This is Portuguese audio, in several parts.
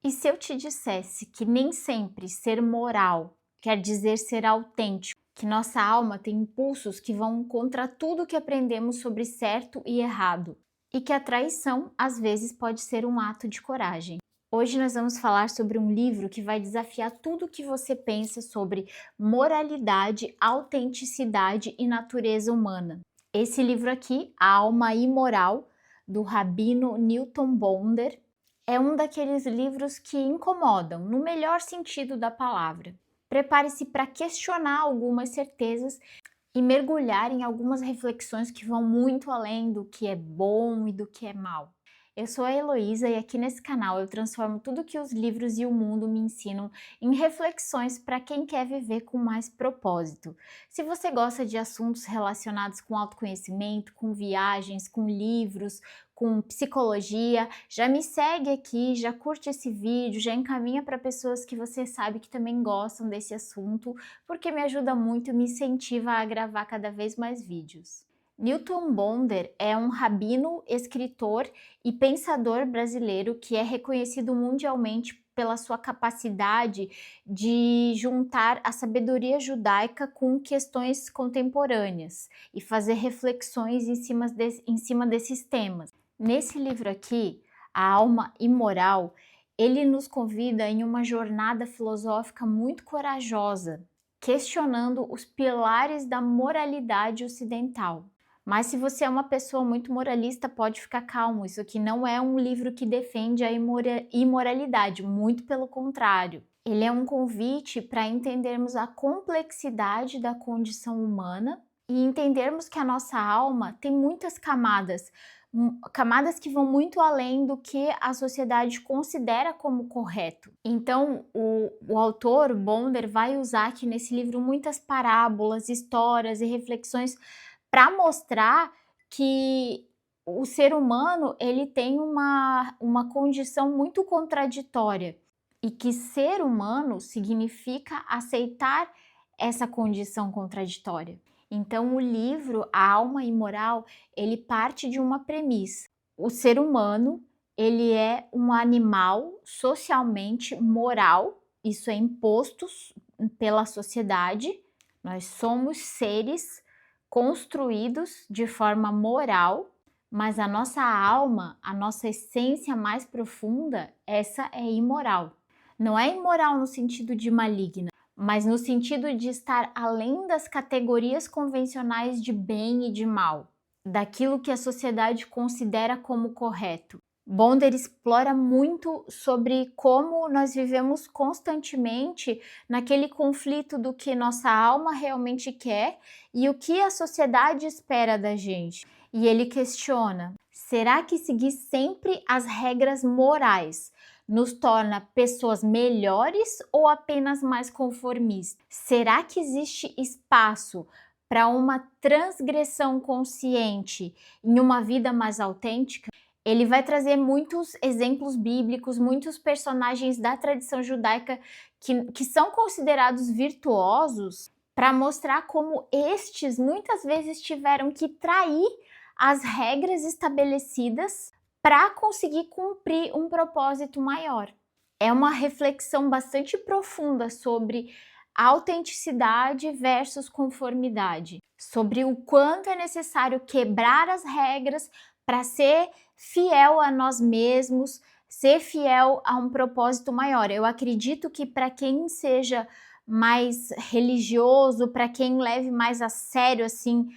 E se eu te dissesse que nem sempre ser moral quer dizer ser autêntico, que nossa alma tem impulsos que vão contra tudo que aprendemos sobre certo e errado, e que a traição às vezes pode ser um ato de coragem? Hoje nós vamos falar sobre um livro que vai desafiar tudo o que você pensa sobre moralidade, autenticidade e natureza humana. Esse livro aqui, A Alma Imoral, do Rabino Newton Bonder, é um daqueles livros que incomodam, no melhor sentido da palavra. Prepare-se para questionar algumas certezas e mergulhar em algumas reflexões que vão muito além do que é bom e do que é mal. Eu sou a Heloísa e aqui nesse canal eu transformo tudo que os livros e o mundo me ensinam em reflexões para quem quer viver com mais propósito. Se você gosta de assuntos relacionados com autoconhecimento, com viagens, com livros, com psicologia, já me segue aqui, já curte esse vídeo, já encaminha para pessoas que você sabe que também gostam desse assunto, porque me ajuda muito e me incentiva a gravar cada vez mais vídeos. Newton Bonder é um rabino, escritor e pensador brasileiro que é reconhecido mundialmente pela sua capacidade de juntar a sabedoria judaica com questões contemporâneas e fazer reflexões em cima desses temas. Nesse livro aqui, A Alma Imoral, ele nos convida em uma jornada filosófica muito corajosa, questionando os pilares da moralidade ocidental. Mas se você é uma pessoa muito moralista, pode ficar calmo, isso aqui não é um livro que defende a imoralidade, muito pelo contrário. Ele é um convite para entendermos a complexidade da condição humana e entendermos que a nossa alma tem muitas camadas que vão muito além do que a sociedade considera como correto. Então, o autor, Bonder, vai usar aqui nesse livro muitas parábolas, histórias e reflexões para mostrar que o ser humano ele tem uma condição muito contraditória e que ser humano significa aceitar essa condição contraditória. Então o livro A Alma Imoral, ele parte de uma premissa. O ser humano, ele é um animal socialmente moral, isso é imposto pela sociedade. Nós somos seres construídos de forma moral, mas a nossa alma, a nossa essência mais profunda, essa é imoral. Não é imoral no sentido de maligna, mas no sentido de estar além das categorias convencionais de bem e de mal, daquilo que a sociedade considera como correto. Bonder explora muito sobre como nós vivemos constantemente naquele conflito do que nossa alma realmente quer e o que a sociedade espera da gente. E ele questiona: será que seguir sempre as regras morais nos torna pessoas melhores ou apenas mais conformistas? Será que existe espaço para uma transgressão consciente em uma vida mais autêntica? Ele vai trazer muitos exemplos bíblicos, muitos personagens da tradição judaica que são considerados virtuosos, para mostrar como estes muitas vezes tiveram que trair as regras estabelecidas para conseguir cumprir um propósito maior. É uma reflexão bastante profunda sobre autenticidade versus conformidade, sobre o quanto é necessário quebrar as regras para ser fiel a nós mesmos, ser fiel a um propósito maior. Eu acredito que para quem seja mais religioso, para quem leve mais a sério assim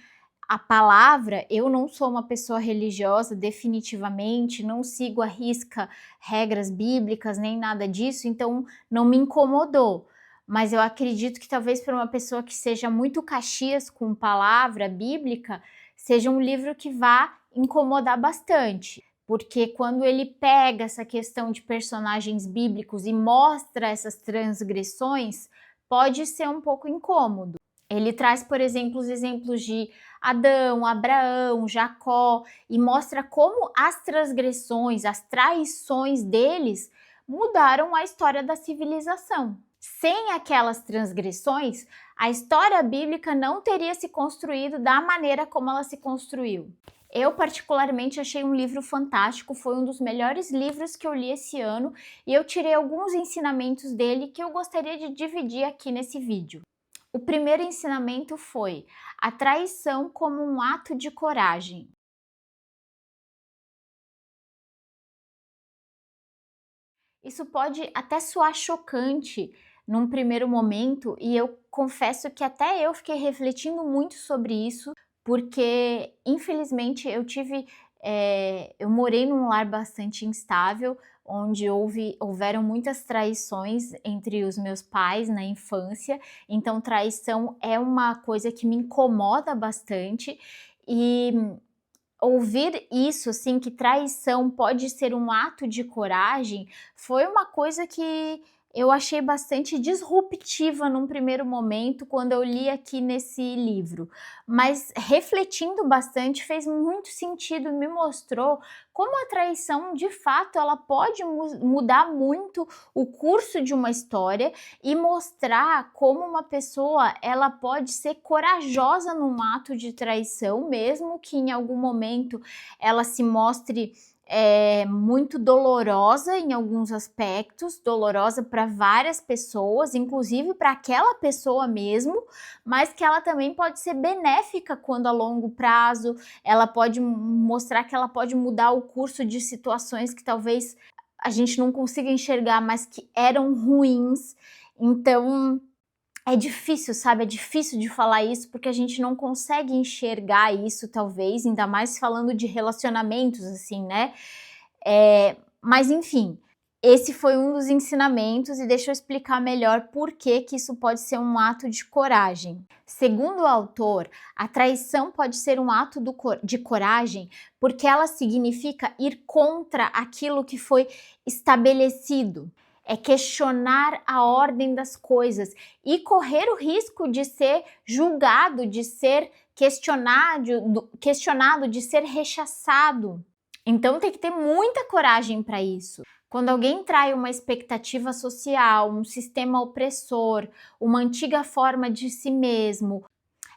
a palavra, eu não sou uma pessoa religiosa definitivamente, não sigo à risca regras bíblicas nem nada disso, então não me incomodou. Mas eu acredito que talvez para uma pessoa que seja muito caxias com palavra bíblica, seja um livro que vá incomodar bastante, porque quando ele pega essa questão de personagens bíblicos e mostra essas transgressões, pode ser um pouco incômodo. Ele traz, por exemplo, os exemplos de Adão, Abraão, Jacó e mostra como as transgressões, as traições deles mudaram a história da civilização. Sem aquelas transgressões, a história bíblica não teria se construído da maneira como ela se construiu. Eu particularmente achei um livro fantástico, foi um dos melhores livros que eu li esse ano e eu tirei alguns ensinamentos dele que eu gostaria de dividir aqui nesse vídeo. O primeiro ensinamento foi a traição como um ato de coragem. Isso pode até soar chocante num primeiro momento, e eu confesso que até eu fiquei refletindo muito sobre isso, porque infelizmente eu morei num lar bastante instável, onde houveram muitas traições entre os meus pais na infância, então traição é uma coisa que me incomoda bastante, e ouvir isso, assim, que traição pode ser um ato de coragem, foi uma coisa que eu achei bastante disruptiva num primeiro momento, quando eu li aqui nesse livro. Mas refletindo bastante, fez muito sentido, me mostrou como a traição, de fato, ela pode mudar muito o curso de uma história e mostrar como uma pessoa ela pode ser corajosa num ato de traição, mesmo que em algum momento ela se mostre muito dolorosa em alguns aspectos, dolorosa para várias pessoas, inclusive para aquela pessoa mesmo, mas que ela também pode ser benéfica quando a longo prazo, ela pode mostrar que ela pode mudar o curso de situações que talvez a gente não consiga enxergar, mas que eram ruins. Então, é difícil, sabe? É difícil de falar isso porque a gente não consegue enxergar isso, talvez, ainda mais falando de relacionamentos, assim, né? Mas enfim, esse foi um dos ensinamentos e deixa eu explicar melhor por que que isso pode ser um ato de coragem. Segundo o autor, a traição pode ser um ato de coragem porque ela significa ir contra aquilo que foi estabelecido. É questionar a ordem das coisas e correr o risco de ser julgado, de ser questionado, de ser rechaçado. Então tem que ter muita coragem para isso. Quando alguém trai uma expectativa social, um sistema opressor, uma antiga forma de si mesmo,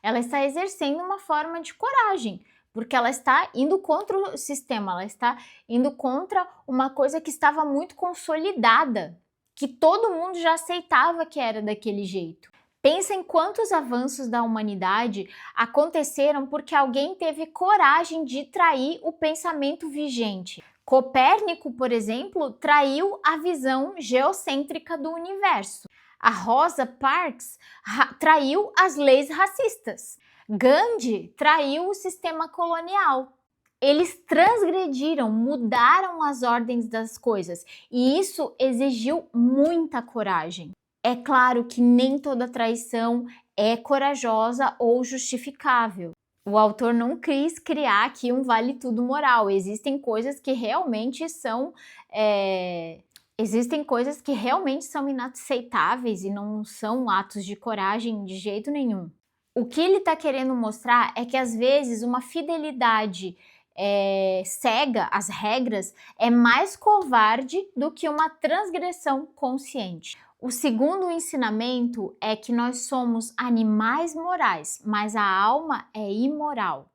ela está exercendo uma forma de coragem, porque ela está indo contra o sistema, ela está indo contra uma coisa que estava muito consolidada, que todo mundo já aceitava que era daquele jeito. Pensa em quantos avanços da humanidade aconteceram porque alguém teve coragem de trair o pensamento vigente. Copérnico, por exemplo, traiu a visão geocêntrica do universo. A Rosa Parks traiu as leis racistas. Gandhi traiu o sistema colonial. Eles transgrediram, mudaram as ordens das coisas e isso exigiu muita coragem. É claro que nem toda traição é corajosa ou justificável. O autor não quis criar aqui um vale tudo moral. Existem coisas que realmente são inaceitáveis e não são atos de coragem de jeito nenhum. O que ele está querendo mostrar é que às vezes uma fidelidade cega às regras é mais covarde do que uma transgressão consciente. O segundo ensinamento é que nós somos animais morais, mas a alma é imoral.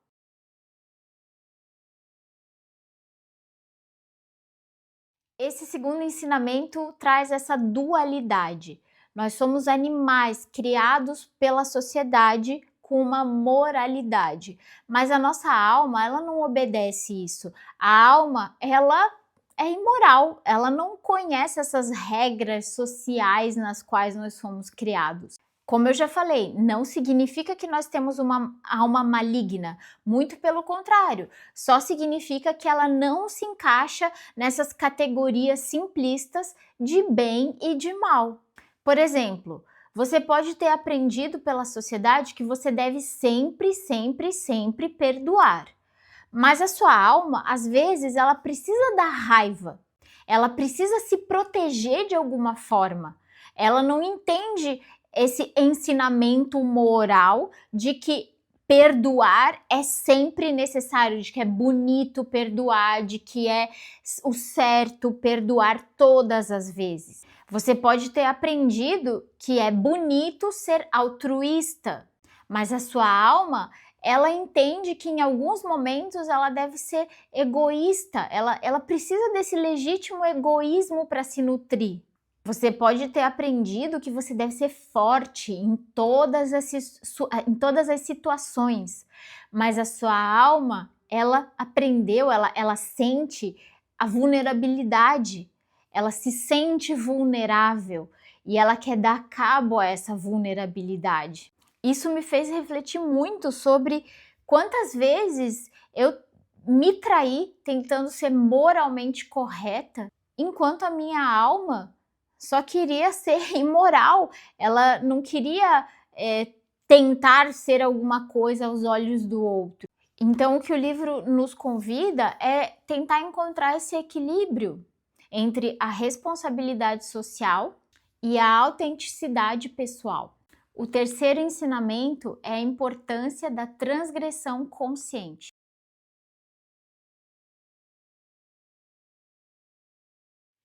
Esse segundo ensinamento traz essa dualidade. Nós somos animais criados pela sociedade com uma moralidade, mas a nossa alma, ela não obedece isso. A alma, ela é imoral, ela não conhece essas regras sociais nas quais nós fomos criados. Como eu já falei, não significa que nós temos uma alma maligna, muito pelo contrário, só significa que ela não se encaixa nessas categorias simplistas de bem e de mal. Por exemplo, você pode ter aprendido pela sociedade que você deve sempre, sempre, sempre perdoar. Mas a sua alma, às vezes, ela precisa da raiva. Ela precisa se proteger de alguma forma. Ela não entende esse ensinamento moral de que perdoar é sempre necessário, de que é bonito perdoar, de que é o certo perdoar todas as vezes. Você pode ter aprendido que é bonito ser altruísta, mas a sua alma, ela entende que em alguns momentos ela deve ser egoísta, ela precisa desse legítimo egoísmo para se nutrir. Você pode ter aprendido que você deve ser forte em todas as situações, mas a sua alma, ela aprendeu, ela sente a vulnerabilidade, ela se sente vulnerável e ela quer dar cabo a essa vulnerabilidade. Isso me fez refletir muito sobre quantas vezes eu me traí tentando ser moralmente correta, enquanto a minha alma só queria ser imoral, ela não queria tentar ser alguma coisa aos olhos do outro. Então, o que o livro nos convida é tentar encontrar esse equilíbrio entre a responsabilidade social e a autenticidade pessoal. O terceiro ensinamento é a importância da transgressão consciente.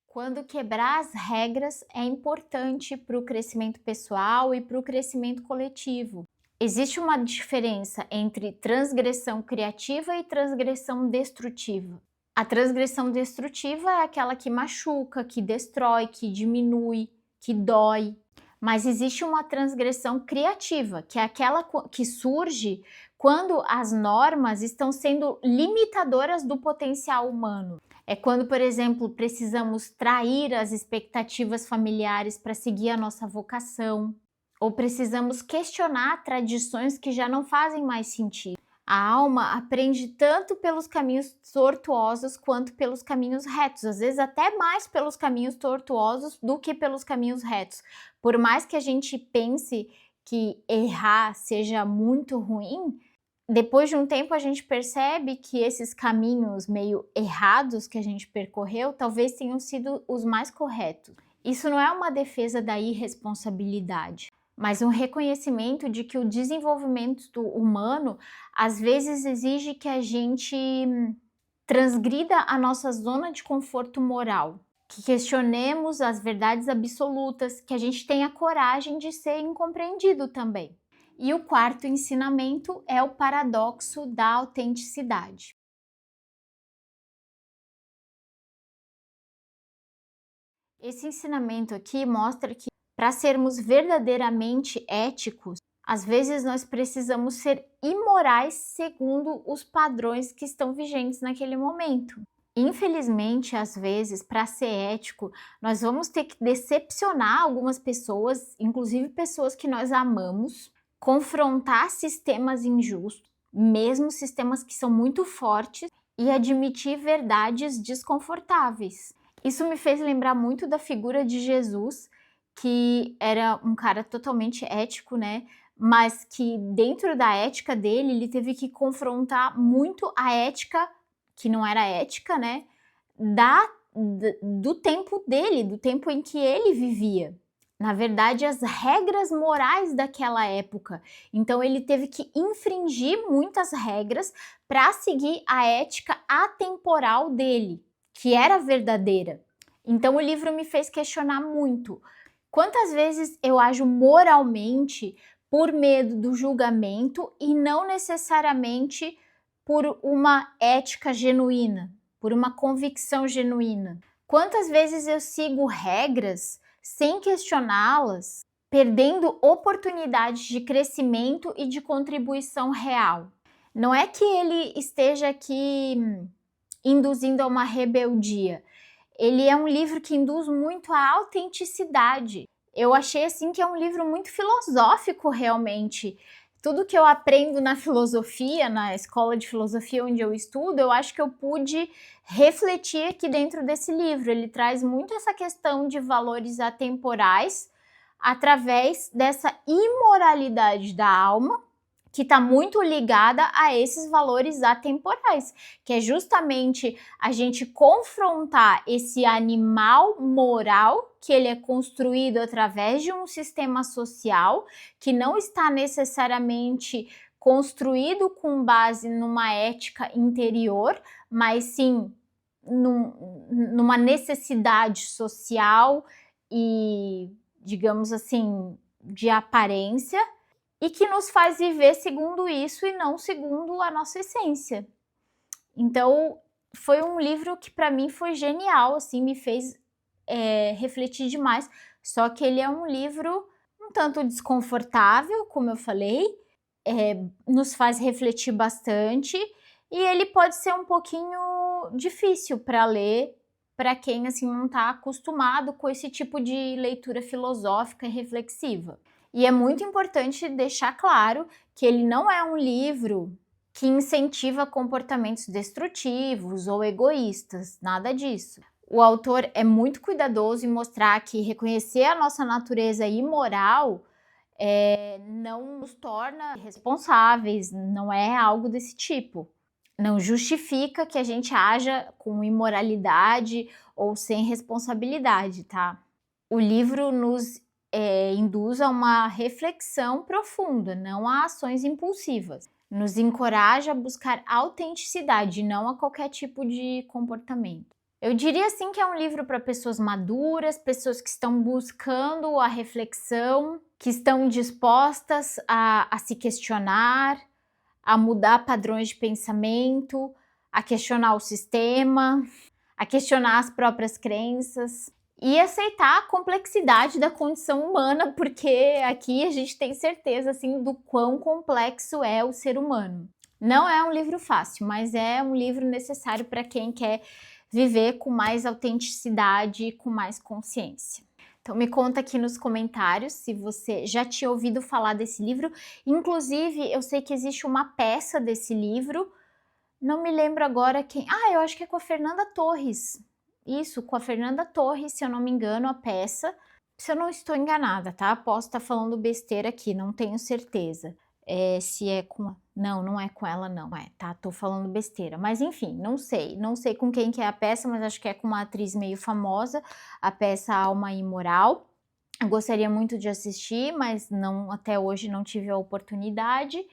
Quando quebrar as regras é importante para o crescimento pessoal e para o crescimento coletivo. Existe uma diferença entre transgressão criativa e transgressão destrutiva. A transgressão destrutiva é aquela que machuca, que destrói, que diminui, que dói. Mas existe uma transgressão criativa, que é aquela que surge quando as normas estão sendo limitadoras do potencial humano. É quando, por exemplo, precisamos trair as expectativas familiares para seguir a nossa vocação, ou precisamos questionar tradições que já não fazem mais sentido. A alma aprende tanto pelos caminhos tortuosos quanto pelos caminhos retos, às vezes até mais pelos caminhos tortuosos do que pelos caminhos retos. Por mais que a gente pense que errar seja muito ruim, depois de um tempo a gente percebe que esses caminhos meio errados que a gente percorreu talvez tenham sido os mais corretos. Isso não é uma defesa da irresponsabilidade, mas um reconhecimento de que o desenvolvimento humano às vezes exige que a gente transgrida a nossa zona de conforto moral, que questionemos as verdades absolutas, que a gente tenha coragem de ser incompreendido também. E o quarto ensinamento é o paradoxo da autenticidade. Esse ensinamento aqui mostra que para sermos verdadeiramente éticos, às vezes nós precisamos ser imorais segundo os padrões que estão vigentes naquele momento. Infelizmente, às vezes, para ser ético, nós vamos ter que decepcionar algumas pessoas, inclusive pessoas que nós amamos, confrontar sistemas injustos, mesmo sistemas que são muito fortes, e admitir verdades desconfortáveis. Isso me fez lembrar muito da figura de Jesus, que era um cara totalmente ético, né? Mas que dentro da ética dele, ele teve que confrontar muito a ética, que não era ética, né? Do tempo dele, do tempo em que ele vivia. Na verdade, as regras morais daquela época. Então, ele teve que infringir muitas regras para seguir a ética atemporal dele, que era verdadeira. Então, o livro me fez questionar muito. Quantas vezes eu ajo moralmente por medo do julgamento e não necessariamente por uma ética genuína, por uma convicção genuína? Quantas vezes eu sigo regras sem questioná-las, perdendo oportunidades de crescimento e de contribuição real? Não é que ele esteja aqui induzindo a uma rebeldia. Ele é um livro que induz muito à autenticidade. Eu achei assim que é um livro muito filosófico realmente. Tudo que eu aprendo na filosofia, na escola de filosofia onde eu estudo, eu acho que eu pude refletir aqui dentro desse livro. Ele traz muito essa questão de valores atemporais através dessa imoralidade da alma, que está muito ligada a esses valores atemporais, que é justamente a gente confrontar esse animal moral, que ele é construído através de um sistema social, que não está necessariamente construído com base numa ética interior, mas sim numa necessidade social e, digamos assim, de aparência. e que nos faz viver segundo isso e não segundo a nossa essência. Então, foi um livro que para mim foi genial, assim, me fez refletir demais. Só que ele é um livro um tanto desconfortável, como eu falei, nos faz refletir bastante e ele pode ser um pouquinho difícil para ler para quem assim não está acostumado com esse tipo de leitura filosófica e reflexiva. E é muito importante deixar claro que ele não é um livro que incentiva comportamentos destrutivos ou egoístas, nada disso. O autor é muito cuidadoso em mostrar que reconhecer a nossa natureza imoral não nos torna responsáveis, não é algo desse tipo. Não justifica que a gente haja com imoralidade ou sem responsabilidade, tá? O livro nos induz a uma reflexão profunda, não a ações impulsivas. Nos encoraja a buscar autenticidade, não a qualquer tipo de comportamento. Eu diria assim que é um livro para pessoas maduras, pessoas que estão buscando a reflexão, que estão dispostas a se questionar, a mudar padrões de pensamento, a questionar o sistema, a questionar as próprias crenças e aceitar a complexidade da condição humana, porque aqui a gente tem certeza assim do quão complexo é o ser humano. Não é um livro fácil, mas é um livro necessário para quem quer viver com mais autenticidade e com mais consciência. Então me conta aqui nos comentários se você já tinha ouvido falar desse livro. Inclusive, eu sei que existe uma peça desse livro, não me lembro agora quem... eu acho que é com a Fernanda Torres. Isso, com a Fernanda Torres, se eu não me engano, a peça. Se eu não estou enganada, tá? Posso estar falando besteira aqui, não tenho certeza. Se é com... Não é com ela não, tá? Tô falando besteira. Mas enfim, não sei com quem que é a peça, mas acho que é com uma atriz meio famosa, a peça Alma Imoral. Eu gostaria muito de assistir, mas até hoje não tive a oportunidade,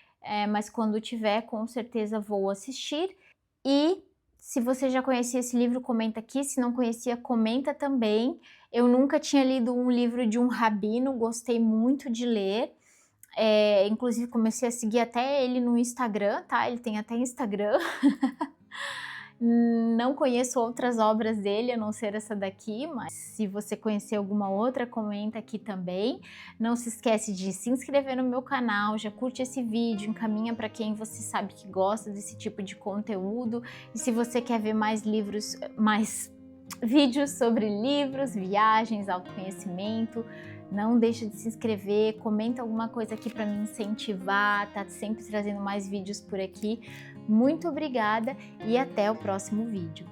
mas quando tiver, com certeza vou assistir. E se você já conhecia esse livro, comenta aqui, se não conhecia, comenta também. Eu nunca tinha lido um livro de um rabino, gostei muito de ler. Inclusive comecei a seguir até ele no Instagram, tá? Ele tem até Instagram. Não conheço outras obras dele, a não ser essa daqui, mas se você conhecer alguma outra, comenta aqui também. Não se esquece de se inscrever no meu canal, já curte esse vídeo, encaminha para quem você sabe que gosta desse tipo de conteúdo. E se você quer ver mais vídeos sobre livros, viagens, autoconhecimento, não deixa de se inscrever, comenta alguma coisa aqui para me incentivar, tá sempre trazendo mais vídeos por aqui. Muito obrigada e até o próximo vídeo.